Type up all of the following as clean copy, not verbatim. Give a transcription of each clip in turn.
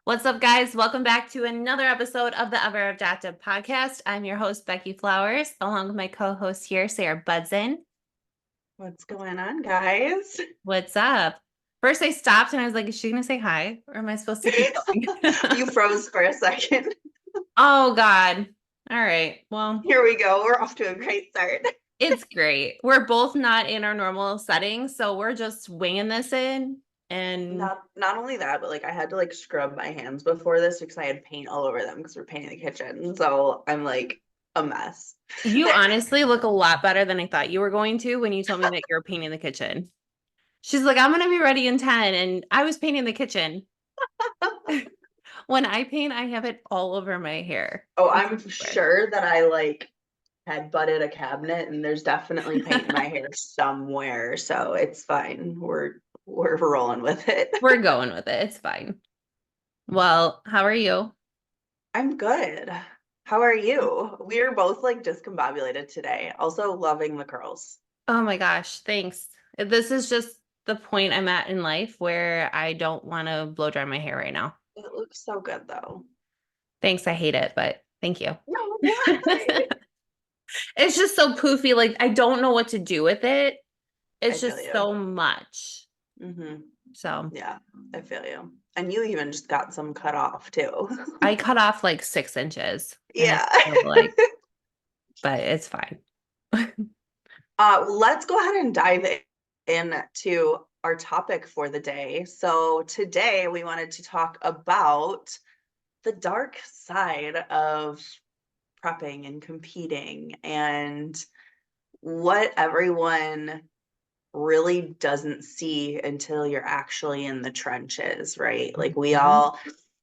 What's up, guys? Welcome back to another episode of the Ever Adaptive Podcast. I'm your host, Becky Flowers, along with my co-host here, Sarah Budson. What's going on, guys? What's up? First, I stopped and I was like, is she going to say hi? Or am I supposed to keep going? You froze for a second. Oh, God. All right. Well, Here we go. We're off to a great start. it's great. We're both not in our normal setting, so we're just winging this in. And Not only that, but like I had to like scrub my hands before this because I had paint all over them because we're painting the kitchen. So I'm like a mess. you honestly look a lot better than I thought you were going to when you told me that you're painting the kitchen. She's like, I'm going to be ready in 10. And I was painting the kitchen. When I paint, I have it all over my hair. Oh, I'm sure that I like had butted a cabinet and there's definitely paint in my hair somewhere. So it's fine. We're rolling with it. We're going with it. It's fine. Well, how are you? I'm good. How are you? We're both like discombobulated today. Also loving the curls. Oh my gosh, thanks. This is just the point I'm at in life where I don't want to blow dry my hair right now. It looks so good though. Thanks, I hate it, but thank you. No, why? It's just so poofy. Like, I don't know what to do with it. I It's feel just you. so much. Mm-hmm. So Yeah, I feel you. And you even just got some cut off too. I cut off like 6 inches and it's Yeah. still like, but it's fine. Let's go ahead and dive into our topic for the day. So today we wanted to talk about the dark side of prepping and competing and what everyone really doesn't see until you're actually in the trenches, right? Like we Mhm. all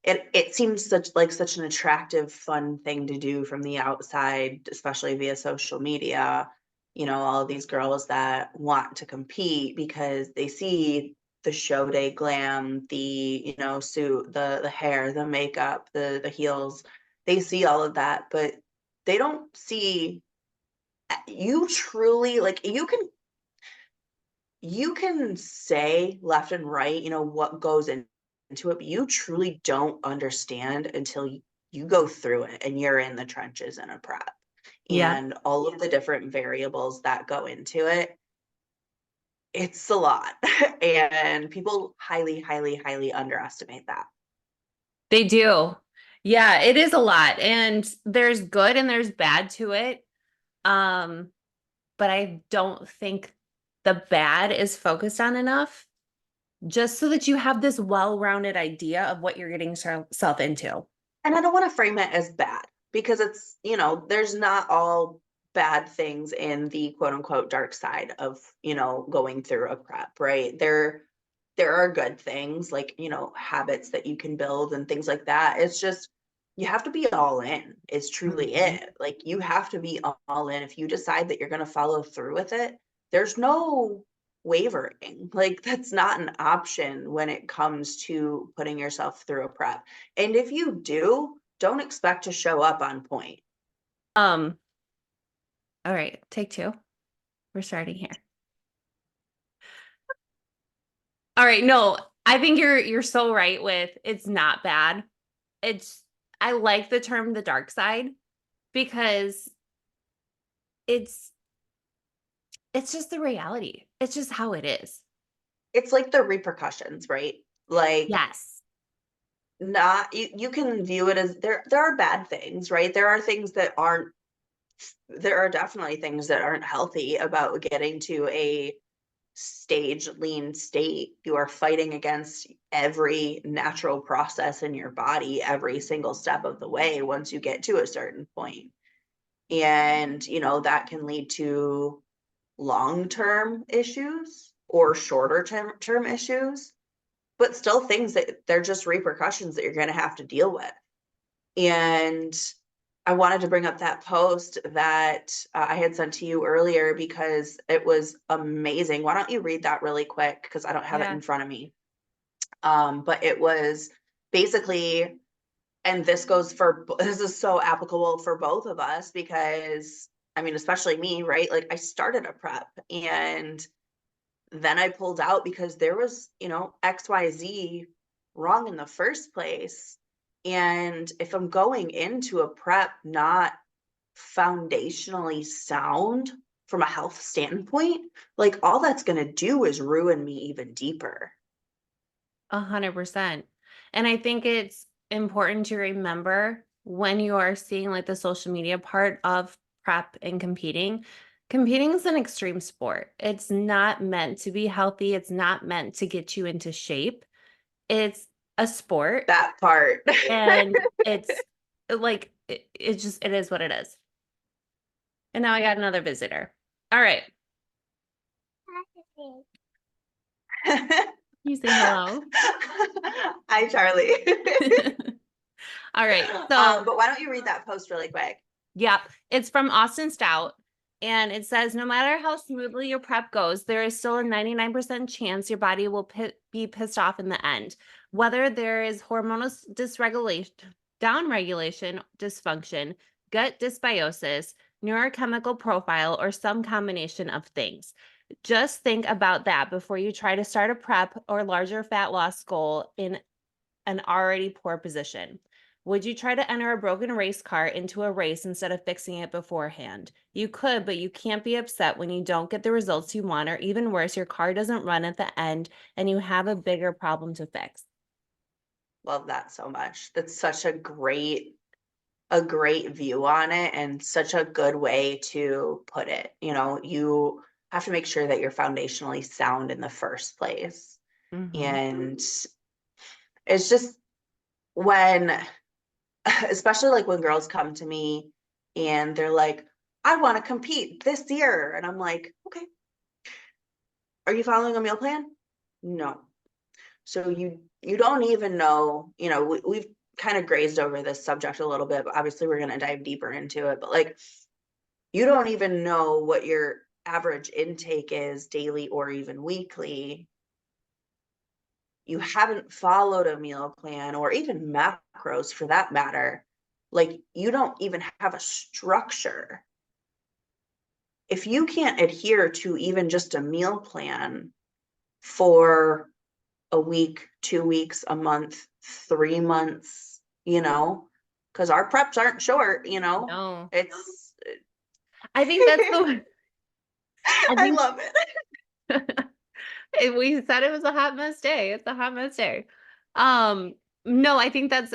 it seems such an attractive, fun thing to do from the outside, especially via social media. You know, all of these girls that want to compete because they see the show day glam, the, suit, the hair, the makeup, the heels. They see all of that, but they don't see you truly like you can say left and right, what goes into it, but you truly don't understand until you go through it and you're in the trenches in a prep Yeah. and all of the different variables that go into it. It's a lot. And people highly, highly, highly underestimate that. They do. Yeah, it is a lot. And there's good and there's bad to it. Um, but I don't think the bad is focused on enough just so that you have this well-rounded idea of what you're getting yourself into. And I don't want to frame it as bad because it's, there's not all bad things in the quote unquote dark side of, going through a prep, right? There are good things like, habits that you can build and things like that. It's just you have to be all in is truly Mhm. it. Like you have to be all in. If you decide that you're going to follow through with it, there's no wavering. Like that's not an option when it comes to putting yourself through a prep. And if you do, don't expect to show up on point. Um, all right, take two. We're starting here. All right, no, I think you're so right with it's not bad. It's I like the term the dark side because it's it's just the reality. It's just how it is. It's like the repercussions, right? Like Yes. not you can view it as there are bad things, right? There are definitely things that aren't healthy about getting to a stage lean state. You are fighting against every natural process in your body every single step of the way once you get to a certain point. And, that can lead to long-term issues or shorter term issues, but still things that they're just repercussions that you're going to have to deal with. And I wanted to bring up that post that I had sent to you earlier because it was amazing. Why don't you read that really quick? Because I don't have it Yeah. in front of me. But it was basically, and this is so applicable for both of us because, I mean, especially me, right? Like I started a prep and then I pulled out because there was, XYZ wrong in the first place. And if I'm going into a prep not foundationally sound from a health standpoint, like all that's going to do is ruin me even deeper. 100%. And I think it's important to remember when you are seeing like the social media part of prep and competing. Competing is an extreme sport. It's not meant to be healthy. It's not meant to get you into shape. It's a sport That part. and it's like it just it is what it is. And now I got another visitor. All right. You say hello. Hi, Charlie. All right. So But why don't you read that post really quick? yep, it's from Austin Stout. And it says, no matter how smoothly your prep goes, there is still a 99% chance your body will be pissed off in the end. Whether there is hormonal dysregulation, downregulation, dysfunction, gut dysbiosis, neurochemical profile, or some combination of things. Just think about that before you try to start a prep or larger fat loss goal in an already poor position. Would you try to enter a broken race car into a race instead of fixing it beforehand? You could, but you can't be upset when you don't get the results you want, or even worse, your car doesn't run at the end and you have a bigger problem to fix. Love that so much. That's such a great view on it and such a good way to put it. You have to make sure that you're foundationally sound in the first place. Mm-hmm. And it's just when, especially like when girls come to me and they're like, I want to compete this year. And I'm like, okay, are you following a meal plan? No. So you don't even know, we've kind of grazed over this subject a little bit, but obviously we're going to dive deeper into it. But like, you don't even know what your average intake is daily or even weekly. You haven't followed a meal plan or even macros for that matter. Like, you don't even have a structure. If you can't adhere to even just a meal plan for a week, 2 weeks, a month, 3 months, because our preps aren't short, No, it's, I think that's the, I I think love we said it was a hot mess day. It's a hot mess day. Um, no, I think that's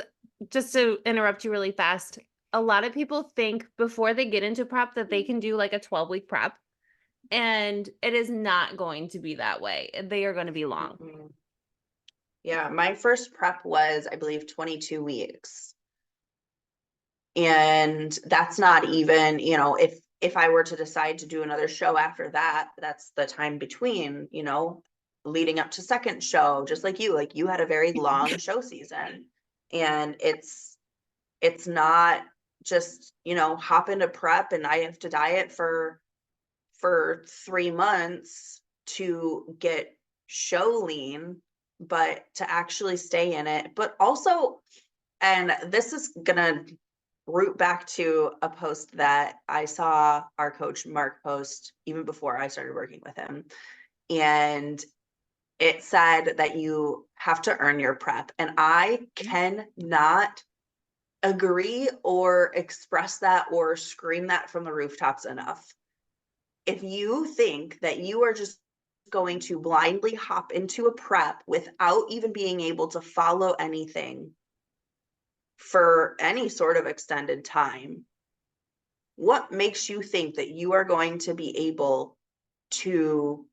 just to interrupt you really fast. A lot of people think before they get into prep that they can do like a 12-week prep, and it is not going to be that way. They are going to be long. it. Yeah, my first prep was, I believe, 22 weeks. And that's not even, if I were to decide to do another show after that, that's the time between, leading up to second show, just like you had a very long show season. And it's not just, hop into prep and I have to diet for 3 months to get show lean, but to actually stay in it. But also, and this is gonna root back to a post that I saw our coach Mark post even before I started working with him. And it said that you have to earn your prep. And I cannot agree or express that or scream that from the rooftops enough. If you think that you are just going to blindly hop into a prep without even being able to follow anything for any sort of extended time, what makes you think that you are going to be able to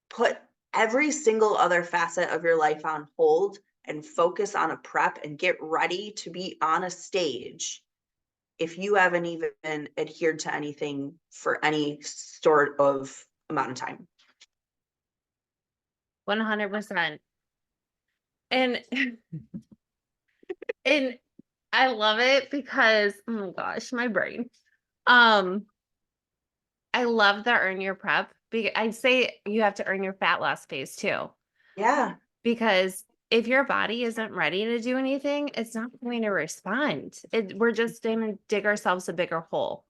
put every single other facet of your life on hold and focus on a prep and get ready to be on a stage if you haven't even adhered to anything for any sort of amount of time? 100%. And and I love it because oh my gosh, my brain. Um, I love the earn your prep. I'd say you have to earn your fat loss phase too, Yeah, because if your body isn't ready to do anything, it's not going to respond. We're just going to dig ourselves a bigger hole.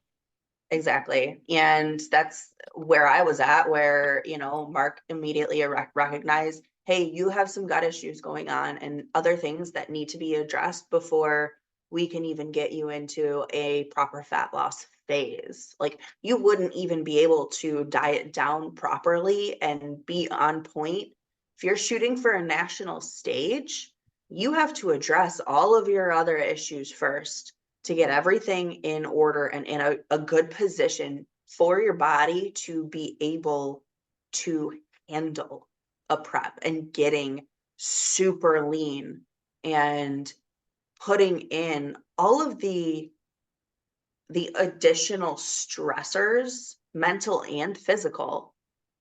exactly. And that's where I was at, where, Mark immediately recognized hey, you have some gut issues going on and other things that need to be addressed before we can even get you into a proper fat loss phase. Like, you wouldn't even be able to diet down properly and be on point. If you're shooting for a national stage, you have to address all of your other issues first to get everything in order and in a good position for your body to be able to handle a prep and getting super lean and putting in all of the additional stressors, mental and physical,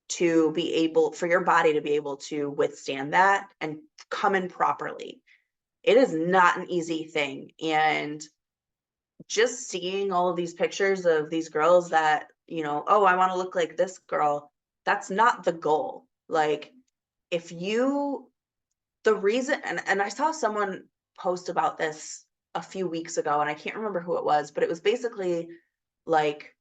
to be able for your body to be able to withstand that and come in properly. It is not an easy thing. And just seeing all of these pictures of these girls that, oh, I want to look like this girl, that's not the goal. Like, if you the reason and I saw someone post about this a few weeks ago, and I can't remember who it was, but it was basically like,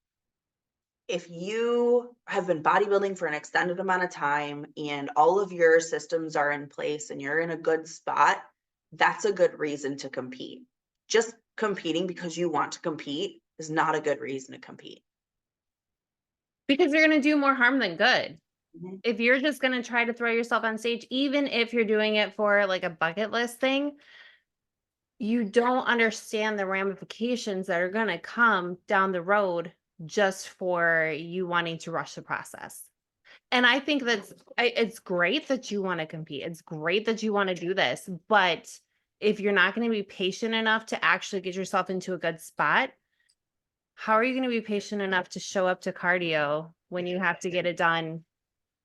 if you have been bodybuilding for an extended amount of time and all of your systems are in place and you're in a good spot, that's a good reason to compete. Just competing because you want to compete is not a good reason to compete. Because you're going to do more harm than good. Mhm. If you're just going to try to throw yourself on stage, even if you're doing it for like a bucket list thing, you don't understand the ramifications that are going to come down the road just for you wanting to rush the process. And I think it's great that you want to compete. It's great that you want to do this, but if you're not going to be patient enough to actually get yourself into a good spot, how are you going to be patient enough to show up to cardio when you have to get it done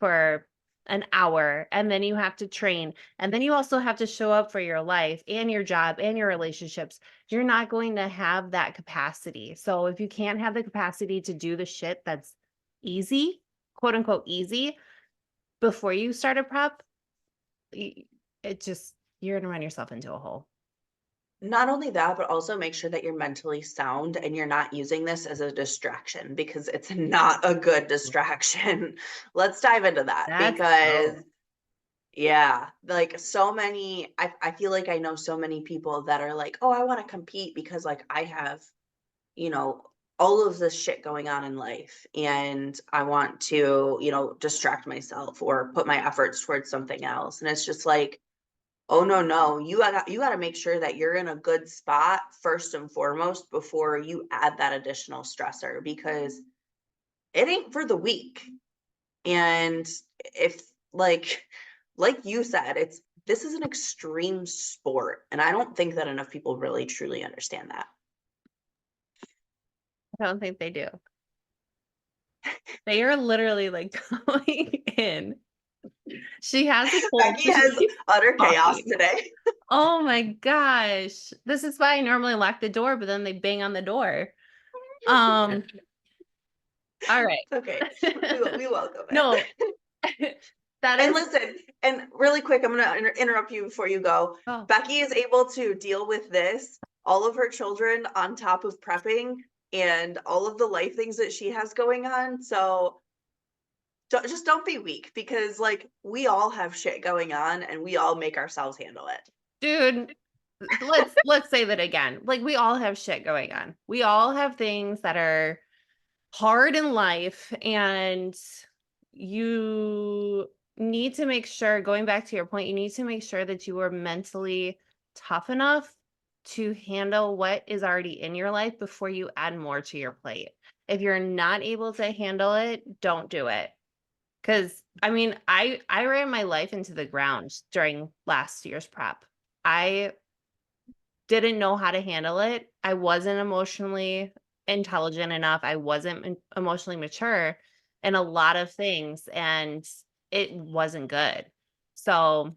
for an hour and then you have to train and then you also have to show up for your life and your job and your relationships? You're not going to have that capacity. So if you can't have the capacity to do the shit that's easy, quote unquote easy, before you start a prep, it just, you're going to run yourself into a hole. Not only that, but also make sure that you're mentally sound and you're not using this as a distraction, because it's not a good distraction. Let's dive into that That's because, so. yeah, like, so many, I feel like I know so many people that are like, oh, I want to compete because, like, I have, you know, all of this shit going on in life and I want to, distract myself or put my efforts towards something else. And it's just like, oh, no, no. You gotta make sure that you're in a good spot first and foremost before you add that additional stressor, because it ain't for the weak. And if, like you said, this is an extreme sport, and I don't think that enough people really truly understand that. I don't think they do. They are literally like going in. She has a cold, Becky so she has keeps utter chaos talking. today. Oh my gosh. This is why I normally lock the door, but then they bang on the door. Um, all right. It's okay. We welcome No, it. that And is, listen, and really quick, I'm going to interrupt you before you go. oh, Becky is able to deal with this, all of her children on top of prepping and all of the life things that she has going on. So just don't be weak, because, like, we all have shit going on and we all make ourselves handle it. dude, let's say that again. Like we all have shit going on. We all have things that are hard in life, and you need to make sure, going back to your point, you need to make sure that you are mentally tough enough to handle what is already in your life before you add more to your plate. If you're not able to handle it, don't do it. Because I mean, I ran my life into the ground during last year's prep. I didn't know how to handle it. I wasn't emotionally intelligent enough. I wasn't emotionally mature in a lot of things, and it wasn't good. So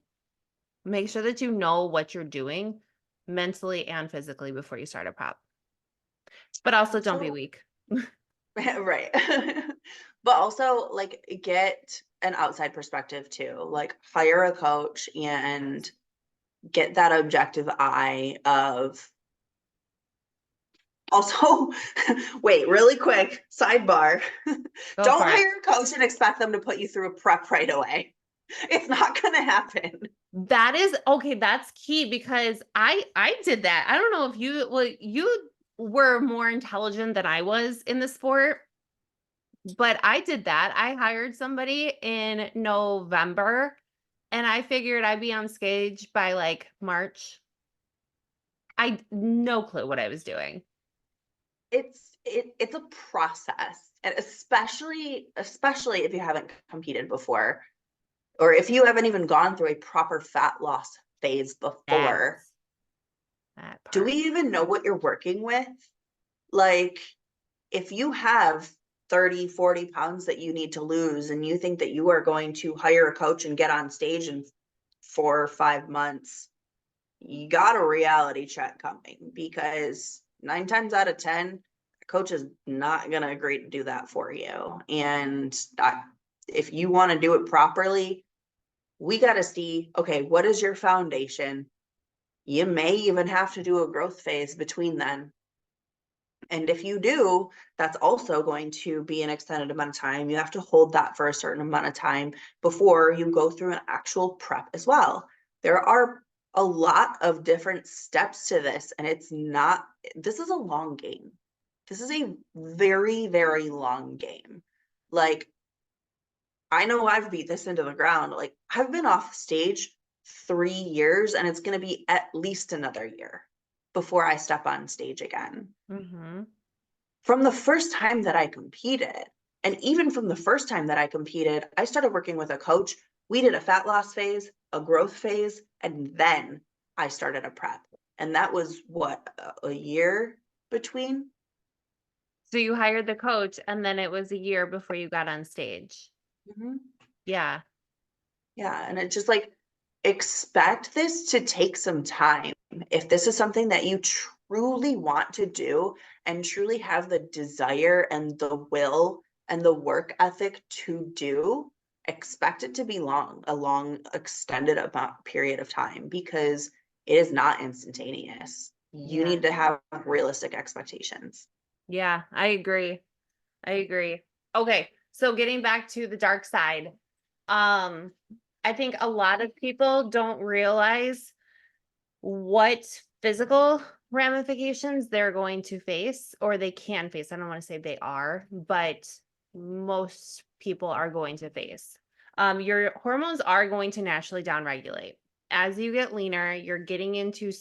make sure that you know what you're doing mentally and physically before you start a prep. But also don't be So, weak. right. But also, like, get an outside perspective too. Like, hire a coach and get that objective eye of, also, wait, really quick, sidebar. Go Don't for it. hire a coach and expect them to put you through a prep right away. It's not gonna happen. That is okay, that's key because I did that. I don't know if you were more intelligent than I was in the sport, but I did that. I hired somebody in November and I figured I'd be on stage by like March. I no clue what I was doing. It's a process, and especially if you haven't competed before, or if you haven't even gone through a proper fat loss phase That before. that Do we part. even know what you're working with? Like, if you have 30, 40 pounds that you need to lose and you think that you are going to hire a coach and get on stage in 4 or 5 months, you got a reality check coming, because 9 times out of 10, a coach is not going to agree to do that for you. And if you want to do it properly, we got to see, okay, what is your foundation? You may even have to do a growth phase between then. And if you do, that's also going to be an extended amount of time. You have to hold that for a certain amount of time before you go through an actual prep as well. There are a lot of different steps to this, and this is a long game. This is a very, very long game. Like, I know I've beat this into the ground. Like, I've been off stage 3 years, and it's going to be at least another year before I step on stage again. Mhm. From the first time that I competed, and even from the first time that I competed, I started working with a coach. We did a fat loss phase, a growth phase, and then I started a prep. And that was what, a year between? So you hired the coach and then it was a year before you got on stage. Mhm. Yeah. Yeah, and it's just like, expect this to take some time. If this is something that you truly want to do and truly have the desire and the will and the work ethic to do, expect it to be a long, extended amount period of time, because it is not instantaneous. You Yeah. need to have realistic expectations. Yeah, I agree. I agree. Okay, so getting back to the dark side. Um, I think a lot of people don't realize what physical ramifications they're going to face or they can face. I don't want to say they are, but most people are going to face. Your hormones are going to naturally downregulate. As you get leaner, you're getting into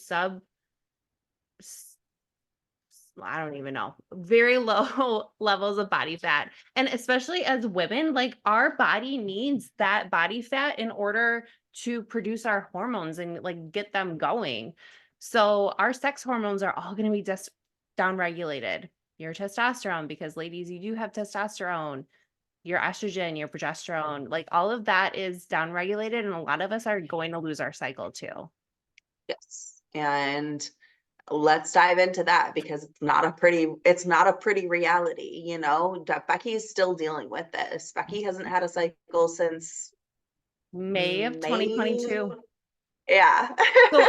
I don't even know, very low levels of body fat. And especially as women, like our body needs that body fat in order to produce our hormones and like get them going. So our sex hormones are all going to be just downregulated. Your testosterone, because ladies, you do have testosterone, your estrogen, your progesterone, like all of that is downregulated. And a lot of us are going to lose our cycle too. Yes. And let's dive into that, because it's not a pretty reality, Becky is still dealing with this. Becky hasn't had a cycle since May of May. 2022. Yeah. So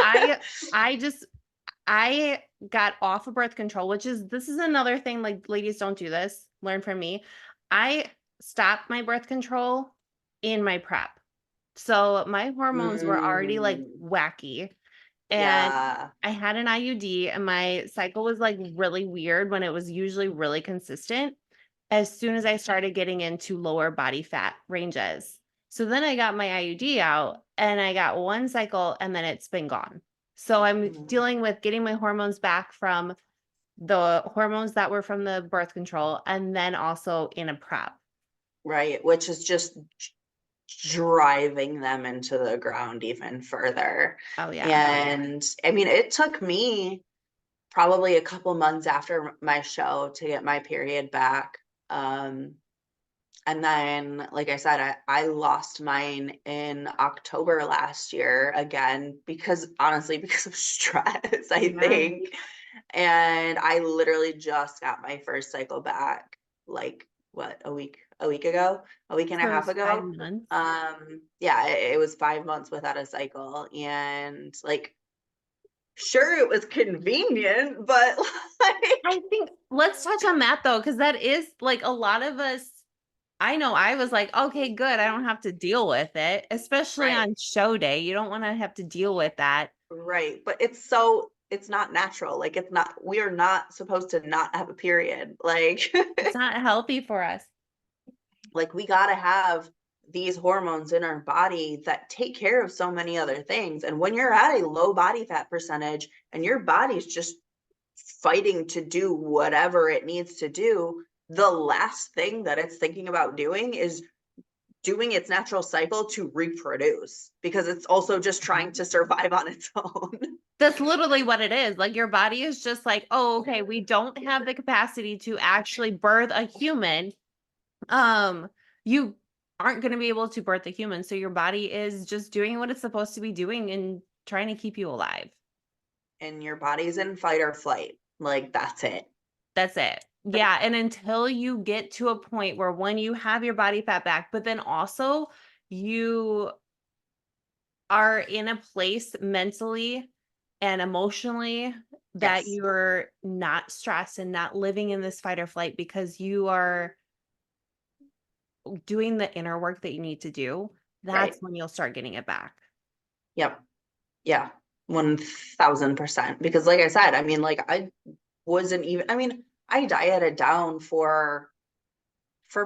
I got off of birth control, which is this is another thing, like ladies don't do this, learn from me. I stopped my birth control in my prep. So my hormones were already like Mm, wacky and yeah. I had an IUD and my cycle was like really weird when it was usually really consistent as soon as I started getting into lower body fat ranges. So then I got my IUD out and I got one cycle and then it's been gone. So I'm Mm, dealing with getting my hormones back from the hormones that were from the birth control and then also in a prep. right, which is just driving them into the ground even further. Oh yeah. And I mean, it took me probably a couple months after my show to get my period back. Um, And then, like I said, I lost mine in October last year again, because honestly, because of stress, I Yeah. think. And I literally just got my first cycle back, like what, a week ago, a week and a So half it's 5 ago. months. Yeah, it was 5 months without a cycle. And like, sure, it was convenient, but like, I think let's touch on that though, because that is like a lot of us. I know I was like, okay, good. I don't have to deal with it, especially Right. on show day. You don't want to have to deal with that. Right. But it's not natural. Like it's not, we are not supposed to not have a period. Like, It's not healthy for us. like we got to have these hormones in our body that take care of so many other things. And when you're at a low body fat percentage and your body's just fighting to do whatever it needs to do, the last thing that it's thinking about doing is doing its natural cycle to reproduce because it's also just trying to survive on its own. That's literally what it is. Like your body is just like, oh, okay, we don't have the capacity to actually birth a human. You aren't going to be able to birth a human. So your body is just doing what it's supposed to be doing and trying to keep you alive. And your body's in fight or flight. Like that's it. That's it. Yeah. And until you get to a point where when you have your body fat back, but then also you are in a place mentally and emotionally that Yes. you're not stressed and not living in this fight or flight because you are doing the inner work that you need to do, that's Right. when you'll start getting it back. Yep. Yeah. 1000%. Because like I said, I mean, like I wasn't even, I mean, I dieted down for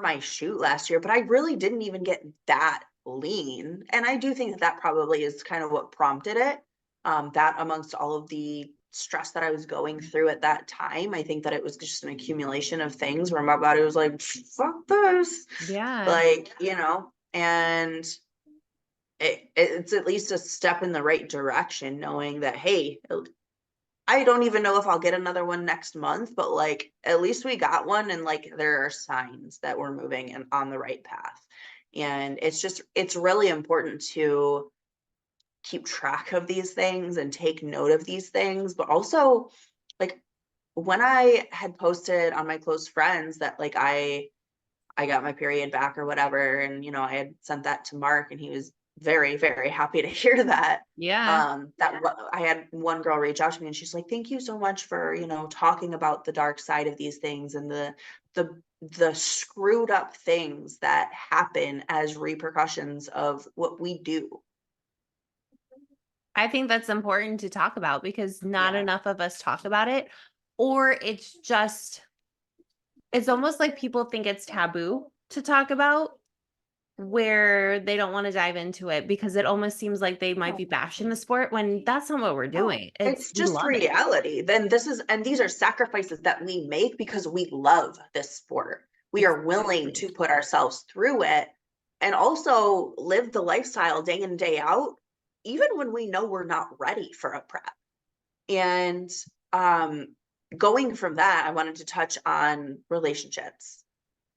my shoot last year, but I really didn't even get that lean. And I do think that that probably is kind of what prompted it. That amongst all of the stress that I was going through at that time, I think that it was just an accumulation of things where my body was like, fuck this. Yeah. Like, and it's at least a step in the right direction, knowing that, hey, I don't even know if I'll get another one next month, but like at least we got one and like there are signs that we're moving in on the right path. And it's really important to keep track of these things and take note of these things, but also like when I had posted on my close friends that like I got my period back or whatever. And, I had sent that to Mark and he was very, very happy to hear that. Yeah. I had one girl reach out to me and she's like, thank you so much for, talking about the dark side of these things and the screwed up things that happen as repercussions of what we do. I think that's important to talk about because not Yeah. enough of us talk about it, or it's almost like people think it's taboo to talk about where they don't want to dive into it because it almost seems like they might be bashing the sport when that's not what we're No, doing. It's it's we just love it. reality. Then these are sacrifices that we make because we love this sport. We are willing Exactly. to put ourselves through it and also live the lifestyle day in, day out, even when we know we're not ready for a prep. And um, going from that, I wanted to touch on relationships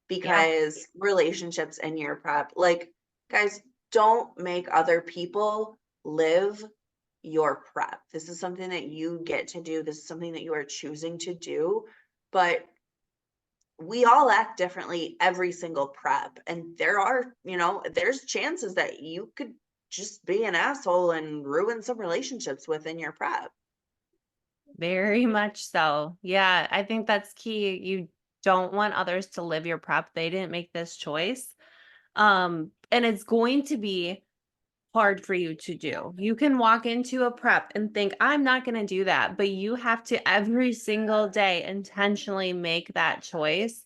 Yeah. because relationships in your prep, like, guys, don't make other people live your prep. This is something that you get to do. This is something that you are choosing to do. But we all act differently every single prep. And there's chances that you could just be an asshole and ruin some relationships within your prep. Very much so. Yeah, I think that's key. You don't want others to live your prep. They didn't make this choice. And it's going to be hard for you to do. You can walk into a prep and think, I'm not going to do that, but you have to every single day intentionally make that choice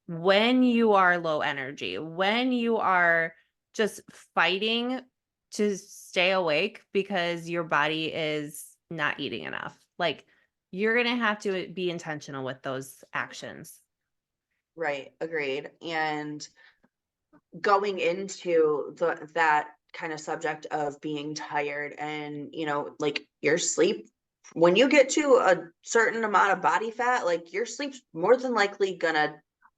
when you are low energy, when you are just fighting to stay awake because your body is not eating enough. Like you're going to have to be intentional with those actions. Right. Agreed. And going into that kind of subject of being tired and like your sleep, when you get to a certain amount of body fat, like your sleep's more than likely gonna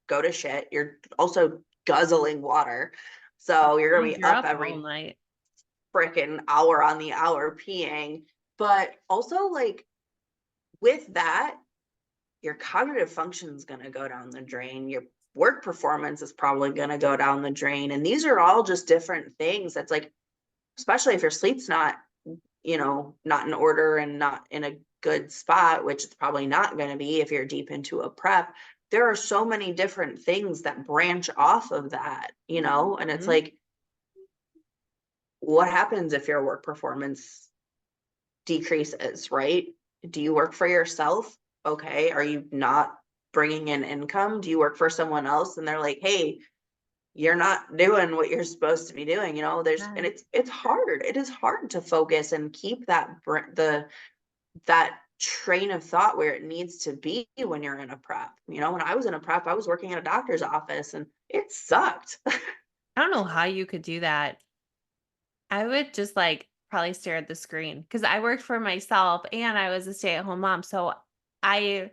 go to shit. You're also guzzling water, so you're gonna Means be you're up up all every night. freaking hour on the hour peeing. But also like with that, your cognitive function is going to go down the drain. Your work performance is probably going to go down the drain. And these are all just different things. That's like, especially if your sleep's not, not in order and not in a good spot, which it's probably not going to be if you're deep into a prep. there are so many different things that branch off of that, you know? And it's Mhm. like, what happens if your work performance decreases, right? Do you work for yourself? Okay. Are you not bringing in income? Do you work for someone else and they're like, hey, you're not doing what you're supposed to be doing, you know? And Yeah. it's hard. It is hard to focus and keep that train of thought where it needs to be when you're in a prep. You know, when I was in a prep, I was working at a doctor's office and it sucked. I don't know how you could do that. I would just like probably stare at the screen because I worked for myself and I was a stay-at-home mom. So I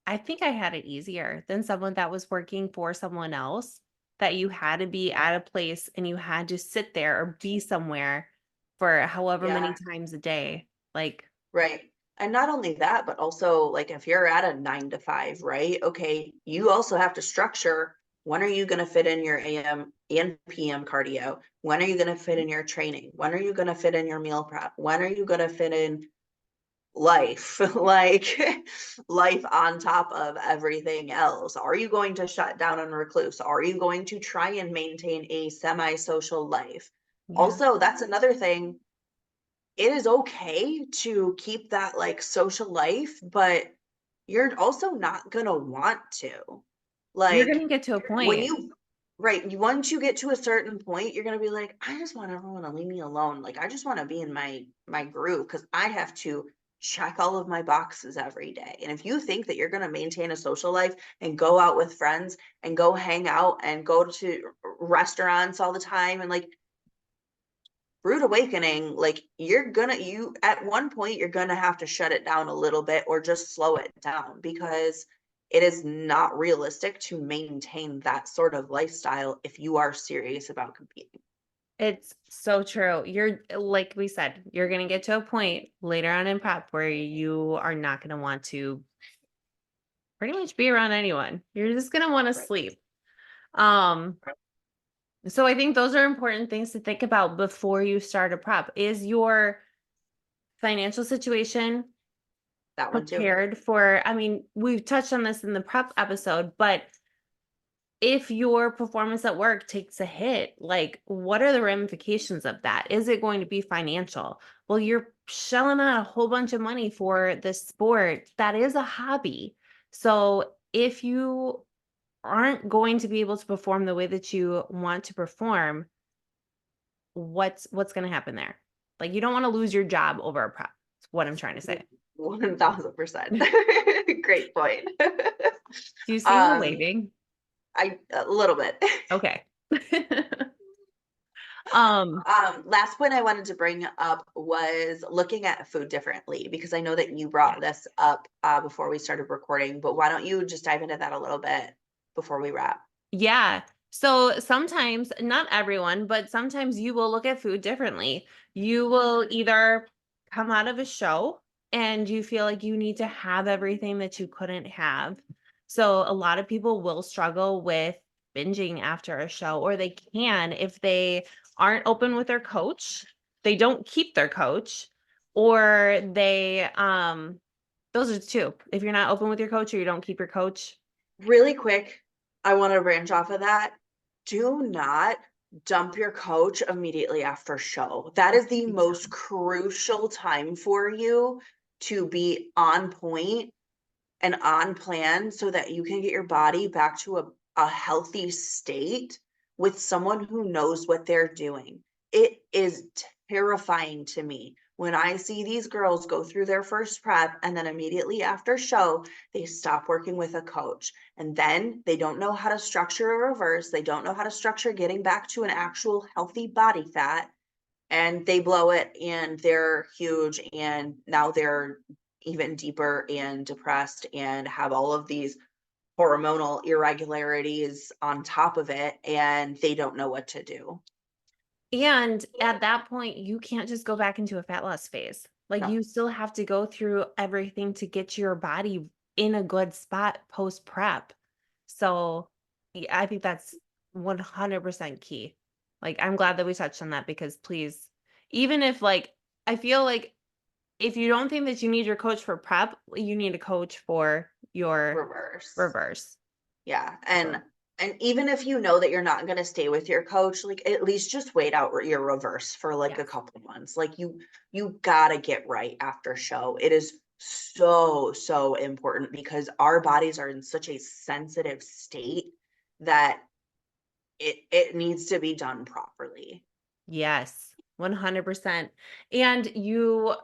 I think I had it easier than someone that was working for someone else, that you had to be at a place and you had to sit there or be somewhere for however many Yeah, times a day. Like, right. And not only that, but also like if you're at a 9 to 5, right? Okay, you also have to structure when are you going to fit in your AM and PM cardio? When are you going to fit in your training? When are you going to fit in your meal prep? When are you going to fit in life, like life on top of everything else? Are you going to shut down and recluse? Are you going to try and maintain a semi-social life? yeah. Also, that's another thing. It is okay to keep that like social life, but you're also not gonna want to. You're Like gonna get to a when point. you right, once you get to a certain point, you're gonna be like, I just want everyone to leave me alone. Like I just want to be in my groove because I have to check all of my boxes every day. And if you think that you're gonna maintain a social life and go out with friends and go hang out and go to restaurants all the time and like rude awakening, like you at one point you're gonna have to shut it down a little bit or just slow it down because it is not realistic to maintain that sort of lifestyle if you are serious about competing. It's so true. You're like we said, you're gonna get to a point later on in prep where you are not gonna want to pretty much be around anyone. You're just gonna want to Right. sleep. Um, so I think those are important things to think about before you start a prep. Is your financial situation That one too. prepared for, I mean, we've touched on this in the prep episode, but if your performance at work takes a hit, like what are the ramifications of that? Is it going to be financial? Well, you're shelling out a whole bunch of money for this sport that is a hobby. So if you aren't going to be able to perform the way that you want to perform, what's going to happen there? Like you don't want to lose your job over a prep. That's what I'm trying to say. 1000%. Great point. Do you see me um waving? I a little bit. Okay. um Last point I wanted to bring up was looking at food differently because I know that you yeah. brought this up before we started recording, but why don't you just dive into that a little bit before we wrap? Yeah. So sometimes, not everyone, but sometimes you will look at food differently. You will either come out of a show and you feel like you need to have everything that you couldn't have. So a lot of people will struggle with binging after a show, or they can if they aren't open with their coach, they don't keep their coach, or those are two. If you're not open with your coach or you don't keep your coach, Really quick, I want to branch off of that. Do not dump your coach immediately after show. That is the big most time. crucial time for you to be on point and on plan so that you can get your body back to a healthy state with someone who knows what they're doing. It is terrifying to me when I see these girls go through their first prep and then immediately after show, they stop working with a coach. And then they don't know how to structure a reverse. They don't know how to structure getting back to an actual healthy body fat and they blow it and they're huge and now they're even deeper and depressed and have all of these hormonal irregularities on top of it and they don't know what to do. And at that point, you can't just go back into a fat loss phase. Like No. you still have to go through everything to get your body in a good spot post prep. So yeah, I think that's 100% key. Like I'm glad that we touched on that because please, even if like I feel like if you don't think that you need your coach for prep, you need a coach for your Reverse. reverse. Yeah. So, And even if you know that you're not going to stay with your coach, like at least just wait out your reverse for like a yes. couple months. Like you got to get right after show. It is so important because our bodies are in such a sensitive state that it needs to be done properly. Yes. 100%. And you're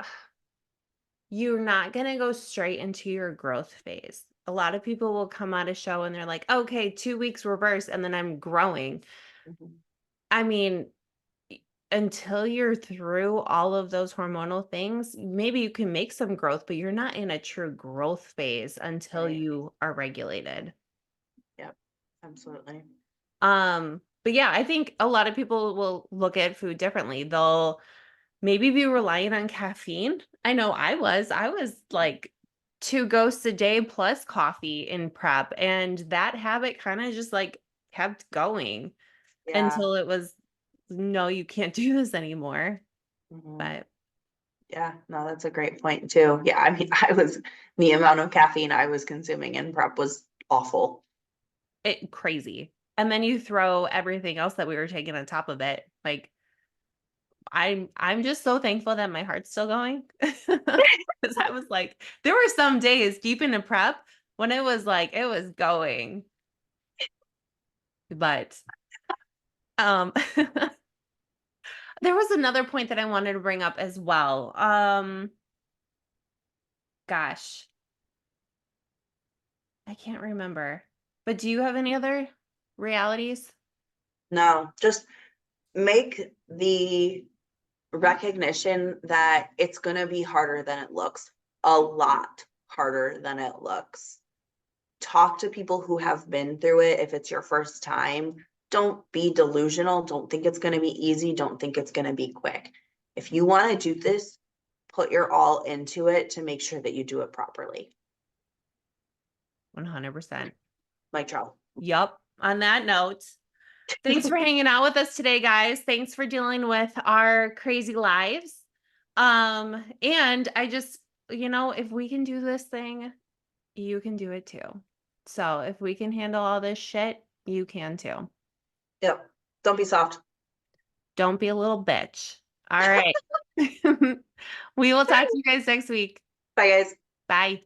not going to go straight into your growth phase. A lot of people will come out of show and they're like, "Okay, 2 weeks reverse and then I'm growing." Mhm. I mean, until you're through all of those hormonal things, maybe you can make some growth, but you're not in a true growth phase until Right. you are regulated. Yep. Absolutely. But yeah, I think a lot of people will look at food differently. They'll maybe be relying on caffeine. I know I was like 2 ghosts a day plus coffee in prep, and that habit kind of just like kept going Yeah. until it was, no, you can't do this anymore. Mhm. But Yeah, no, that's a great point too. Yeah, I mean, the amount of caffeine I was consuming in prep was awful. it crazy. And then you throw everything else that we were taking on top of it. Like I'm just so thankful that my heart's still going. Because I was like, there were some days deep into prep when it was like it was going. But there was another point that I wanted to bring up as well. Gosh, I can't remember. But do you have any other realities? No, just make the recognition that it's going to be harder than it looks, a lot harder than it looks. Talk to people who have been through it if it's your first time. Don't be delusional. Don't think it's going to be easy. Don't think it's going to be quick. If you want to do this, put your all into it to make sure that you do it properly. 100%. Mike Trout. Yup. On that note, thanks for hanging out with us today, guys. Thanks for dealing with our crazy lives. And I just, if we can do this thing, you can do it too. So if we can handle all this shit, you can too. Yep. Don't be soft. Don't be a little bitch. All right. We will talk to you guys next week. Bye, guys. Bye.